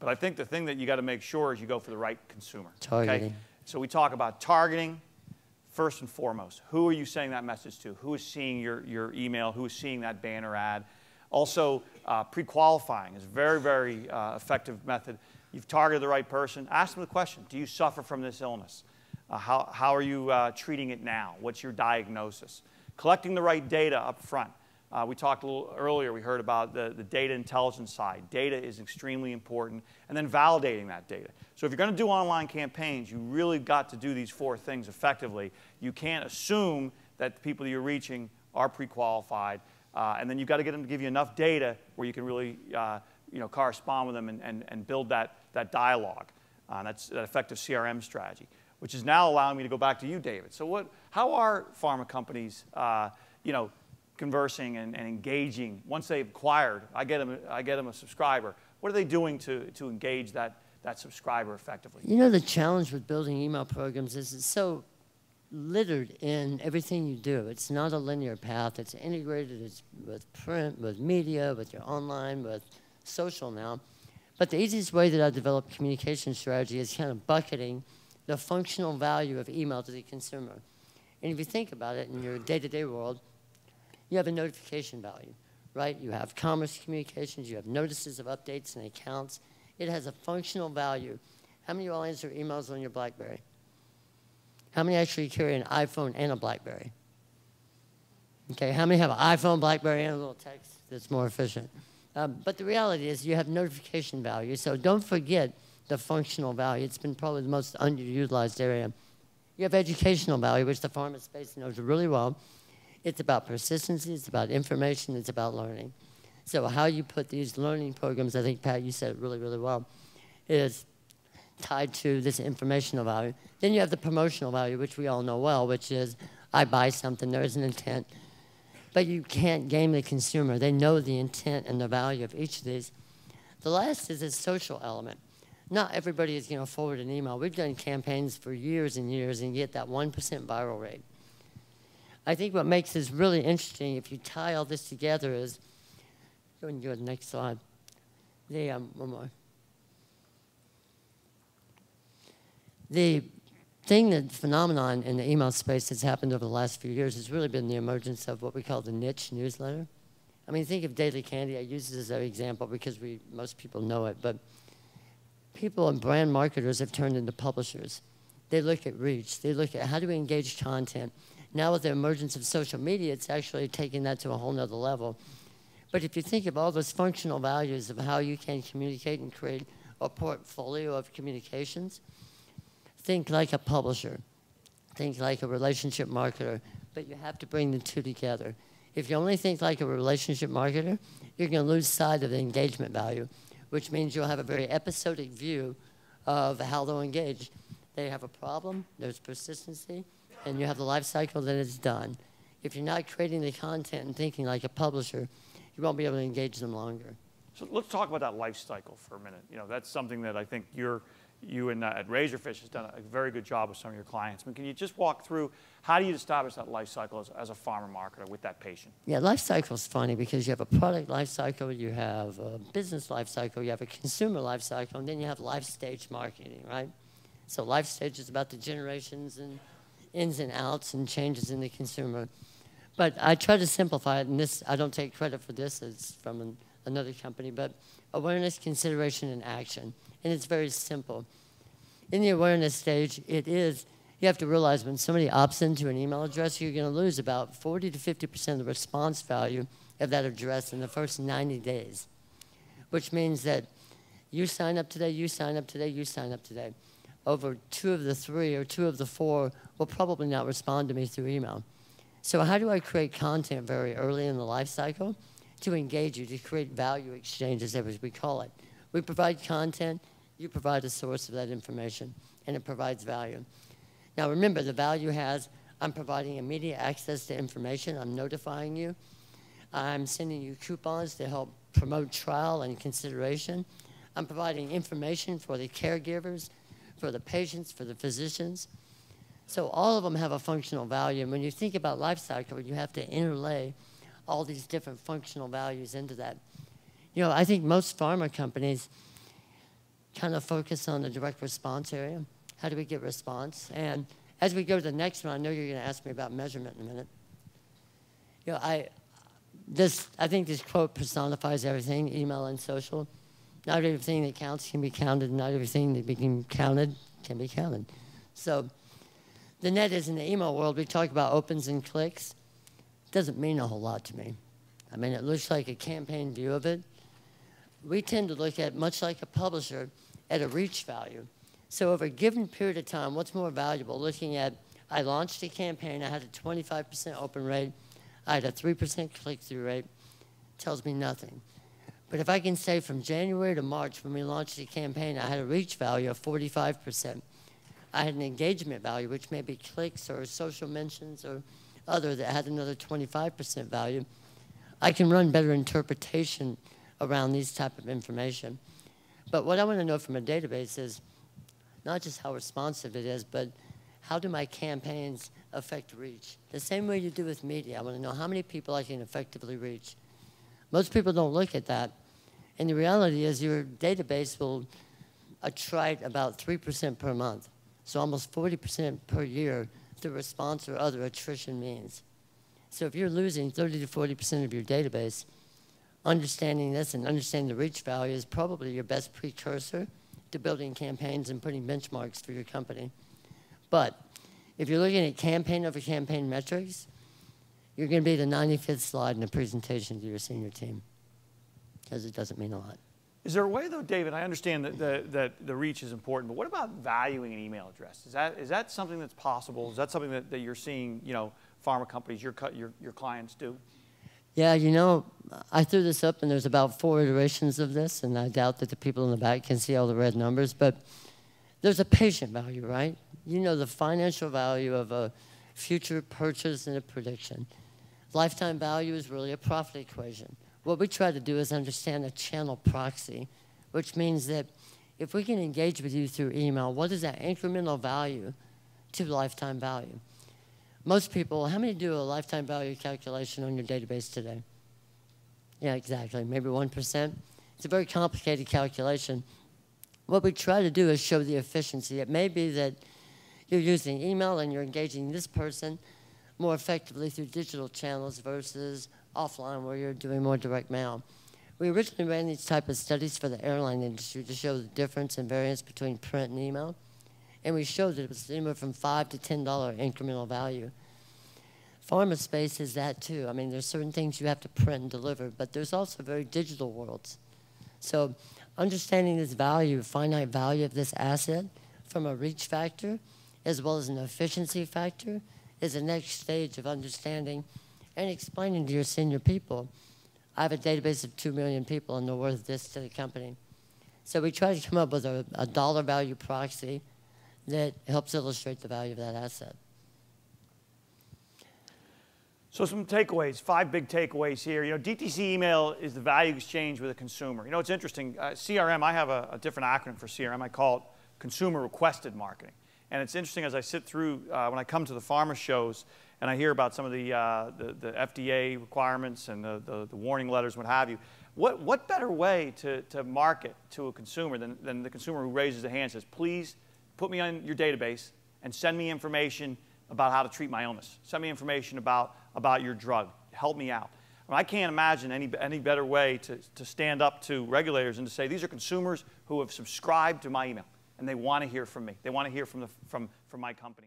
But I think the thing that you got to make sure is you go for the right consumer. Targeting. Okay? So we talk about targeting first and foremost. Who are you sending that message to? Who is seeing your email? Who is seeing that banner ad? Also, pre-qualifying is a very, very effective method. You've targeted the right person. Ask them the question, do you suffer from this illness? How are you treating it now? What's your diagnosis? Collecting the right data up front. We talked a little earlier, we heard about the data intelligence side. Data is extremely important, and then validating that data. So if you're going to do online campaigns, you really got to do these 4 things effectively. You can't assume that the people you're reaching are pre-qualified, and then you've got to get them to give you enough data where you can really correspond with them and build that dialogue. That's that effective CRM strategy, which is now allowing me to go back to you, David. So how are pharma companies conversing and engaging once they've acquired? I get them a subscriber. What are they doing to engage that subscriber effectively? You know, the challenge with building email programs is it's so littered in everything you do. It's not a linear path. It's integrated. It's with print, with media, with your online, with social now. But the easiest way that I develop communication strategy is kind of bucketing the functional value of email to the consumer. And if you think about it in your day-to-day world, you have a notification value, right? You have commerce communications, you have notices of updates and accounts. It has a functional value. How many of you all answer emails on your BlackBerry? How many actually carry an iPhone and a BlackBerry? Okay, how many have an iPhone, BlackBerry, and a little text that's more efficient? But the reality is you have notification value, so don't forget the functional value. It's been probably the most underutilized area. You have educational value, which the pharma space knows really well. It's about persistency, it's about information, it's about learning. So how you put these learning programs, I think, Pat, you said it really, really well, is tied to this informational value. Then you have the promotional value, which we all know well, which is I buy something, there is an intent. But you can't game the consumer. They know the intent and the value of each of these. The last is a social element. Not everybody is going to forward an email. We've done campaigns for years and years and get that 1% viral rate. I think what makes this really interesting, if you tie all this together, is, go and go to the next slide. One more. The phenomenon in the email space that's happened over the last few years has really been the emergence of what we call the niche newsletter. I mean, think of Daily Candy. I use this as an example because most people know it, but people and brand marketers have turned into publishers. They look at reach. They look at how do we engage content. Now with the emergence of social media, it's actually taking that to a whole nother level. But if you think of all those functional values of how you can communicate and create a portfolio of communications, think like a publisher. Think like a relationship marketer. But you have to bring the 2 together. If you only think like a relationship marketer, you're going to lose sight of the engagement value, which means you'll have a very episodic view of how they'll engage. They have a problem, there's persistency, and you have the life cycle that it's done. If you're not creating the content and thinking like a publisher, you won't be able to engage them longer. So let's talk about that life cycle for a minute. That's something that I think you and at Razorfish has done a very good job with some of your clients. I mean, can you just walk through how do you establish that life cycle as a pharma marketer with that patient? Yeah, life cycle is funny because you have a product life cycle, you have a business life cycle, you have a consumer life cycle, and then you have life stage marketing, right? So life stage is about the generations and ins and outs and changes in the consumer. But I try to simplify it, and this, I don't take credit for this, it's from another company, but awareness, consideration, and action. And it's very simple. In the awareness stage, you have to realize when somebody opts into an email address, you're going to lose about 40 to 50% of the response value of that address in the first 90 days, which means that you sign up today, you sign up today, you sign up today. Over 2 of the 3 or 2 of the 4 will probably not respond to me through email. So how do I create content very early in the life cycle to engage you, to create value exchanges, as we call it? We provide content, you provide a source of that information, and it provides value. Now remember, the value I'm providing immediate access to information, I'm notifying you, I'm sending you coupons to help promote trial and consideration, I'm providing information for the caregivers, for the patients, for the physicians. So all of them have a functional value, and when you think about life cycle, you have to interlay all these different functional values into that. I think most pharma companies, kind of focus on the direct response area. How do we get response? And as we go to the next one, I know you're going to ask me about measurement in a minute. You know, I think this quote personifies everything, email and social. Not everything that counts can be counted. Not everything that can be counted can be counted. So the net is in the email world. We talk about opens and clicks. Doesn't mean a whole lot to me. I mean, it looks like a campaign view of it. We tend to look at, much like a publisher, at a reach value. So over a given period of time, what's more valuable? Looking at, I launched a campaign, I had a 25% open rate, I had a 3% click-through rate, tells me nothing. But if I can say from January to March, when we launched the campaign, I had a reach value of 45%. I had an engagement value, which may be clicks or social mentions or other, that had another 25% value. I can run better interpretation around these type of information. But what I want to know from a database is not just how responsive it is, but how do my campaigns affect reach? The same way you do with media. I want to know how many people I can effectively reach. Most people don't look at that. And the reality is your database will attrite about 3% per month. So almost 40% per year through response or other attrition means. So if you're losing 30 to 40% of your database, understanding this and understanding the reach value is probably your best precursor to building campaigns and putting benchmarks for your company. But if you're looking at campaign over campaign metrics, you're going to be the 95th slide in a presentation to your senior team, because it doesn't mean a lot. Is there a way, though, David, I understand that the reach is important, but what about valuing an email address? Is that something that's possible? Is that something that you're seeing, you know, pharma companies, your clients do? Yeah, you know, I threw this up, and there's about 4 iterations of this, and I doubt that the people in the back can see all the red numbers, but there's a patient value, right? You know the financial value of a future purchase and a prediction. Lifetime value is really a profit equation. What we try to do is understand a channel proxy, which means that if we can engage with you through email, what is that incremental value to lifetime value? Most people, how many do a lifetime value calculation on your database today? Yeah, exactly, maybe 1%. It's a very complicated calculation. What we try to do is show the efficiency. It may be that you're using email and you're engaging this person more effectively through digital channels versus offline where you're doing more direct mail. We originally ran these type of studies for the airline industry to show the difference and variance between print and email. And we showed that it was anywhere from $5 to $10 incremental value. Pharma space is that too. I mean, there's certain things you have to print and deliver, but there's also very digital worlds. So understanding this value, finite value of this asset from a reach factor as well as an efficiency factor is the next stage of understanding and explaining to your senior people, I have a database of 2 million people and they're worth this to the company. So we try to come up with a dollar value proxy that helps illustrate the value of that asset. So some takeaways, 5 big takeaways here. You know, DTC email is the value exchange with a consumer. You know, it's interesting. CRM, I have a different acronym for CRM. I call it Consumer Requested Marketing. And it's interesting as I sit through, when I come to the pharma shows and I hear about some of the FDA requirements and the warning letters, what have you, what better way to market to a consumer than the consumer who raises a hand and says, please put me on your database and send me information about how to treat my illness. Send me information about your drug. Help me out. I mean, I can't imagine any better way to stand up to regulators and to say, these are consumers who have subscribed to my email and they want to hear from me. They want to hear from my company.